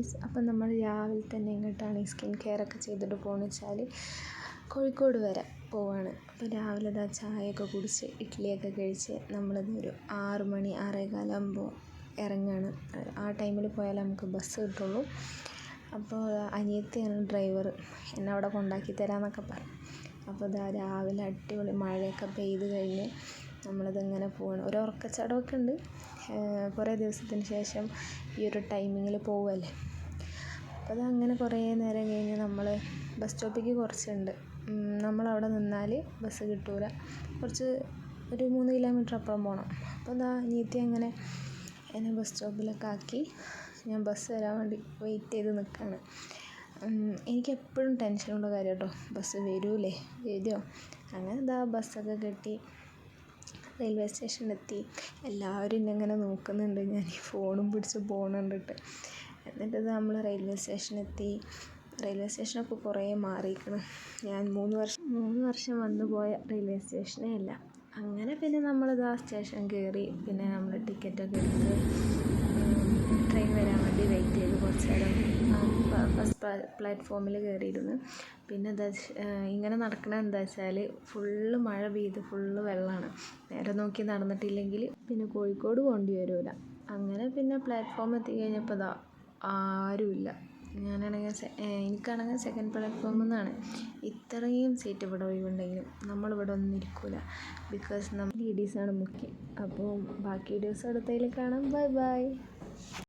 Guys, അപ്പം നമ്മൾ രാവിലെ തന്നെ എങ്ങോട്ടാണ് ഈ സ്കിൻ കെയർ ഒക്കെ ചെയ്തിട്ട് പോകുന്നത് വെച്ചാൽ കോഴിക്കോട് വരെ പോവാണ്. അപ്പോൾ രാവിലെ ഇതാ ചായയൊക്കെ കുടിച്ച് ഇഡ്ഡലിയൊക്കെ കഴിച്ച് നമ്മളിതൊരു 6 മണി 6:15 ആകുമ്പോൾ ഇറങ്ങുകയാണ്. ആ ടൈമിൽ പോയാലേ നമുക്ക് ബസ് കിട്ടുള്ളൂ. അപ്പോൾ അനിയത്തിയാണ് ഡ്രൈവർ, എന്നെ അവിടെ കൊണ്ടാക്കി തരാമെന്നൊക്കെ പറഞ്ഞു. അപ്പോൾ ഇതാ രാവിലെ അടിപൊളി മഴയൊക്കെ പെയ്ത് കഴിഞ്ഞ് നമ്മളിതിങ്ങനെ പോവാണ്. ഒരു ഉറക്കച്ചടമൊക്കെ ഉണ്ട്. കുറേ ദിവസത്തിന് ശേഷം ഈ ഒരു ടൈമിങ്ങിൽ പോവുമല്ലേ. അപ്പോൾ അതങ്ങനെ കുറേ നേരം കഴിഞ്ഞ് നമ്മൾ ബസ് സ്റ്റോപ്പിലേക്ക് കുറച്ചുണ്ട്. നമ്മളവിടെ നിന്നാൽ ബസ് കിട്ടൂല, കുറച്ച് ഒരു 3 കിലോമീറ്റർ അപ്പുറം പോകണം. അപ്പോൾ അതാ അനിയത്തി അങ്ങനെ എന്നെ ബസ് സ്റ്റോപ്പിലൊക്കെ ആക്കി ഞാൻ ബസ് വരാൻ വേണ്ടി വെയിറ്റ് ചെയ്ത് നിൽക്കുകയാണ്. എനിക്കെപ്പോഴും ടെൻഷനുള്ള കാര്യം കേട്ടോ, ബസ് വരുമോ. അങ്ങനെ ഇതാ ബസ്സൊക്കെ കെട്ടി റെയിൽവേ സ്റ്റേഷനിലെത്തി. എല്ലാവരും ഇങ്ങനെ നോക്കുന്നുണ്ട്, ഞാൻ ഈ ഫോണും പിടിച്ച് പോകുന്നുണ്ടിട്ട്. എന്നിട്ട് നമ്മൾ റെയിൽവേ സ്റ്റേഷനെത്തി. റെയിൽവേ സ്റ്റേഷനൊക്കെ കുറേ മാറിയിരിക്കണം. ഞാൻ 3 വർഷം വന്നു പോയ റെയിൽവേ സ്റ്റേഷനേ അല്ല. അങ്ങനെ പിന്നെ നമ്മളിത് ആ സ്റ്റേഷൻ കയറി. പിന്നെ നമ്മൾ ടിക്കറ്റൊക്കെ എടുത്ത് ട്രെയിൻ വരാൻ വേണ്ടി വെയിറ്റ് ചെയ്ത് കുറച്ച് നേരം ഫസ്റ്റ് പ്ലാറ്റ്ഫോമിൽ കയറിയിരുന്നു. പിന്നെ ഇങ്ങനെ നടക്കണത് എന്താ വെച്ചാൽ ഫുള്ള് മഴ പെയ്ത് ഫുള്ള് വെള്ളമാണ്. നേരെ നോക്കി നടന്നിട്ടില്ലെങ്കിൽ പിന്നെ കോഴിക്കോട് പോകേണ്ടി വരില്ല. അങ്ങനെ പിന്നെ പ്ലാറ്റ്ഫോം എത്തിക്കഴിഞ്ഞപ്പോൾ ഇതാ ആരുമില്ല. എനിക്കാണെങ്കിൽ സെക്കൻഡ് പ്ലാറ്റ്ഫോമിൽ നിന്നാണ്. ഇത്രയും സീറ്റ് ഇവിടെ ഒഴിവുണ്ടെങ്കിലും നമ്മളിവിടെ ഒന്നും ഇരിക്കില്ല. ബിക്കോസ് നമ്മൾ ലേഡീസാണ് മുഖ്യം. അപ്പോൾ ബാക്കി വീഡിയോസ് അടുത്തതിൽ കാണാം. Bye bye.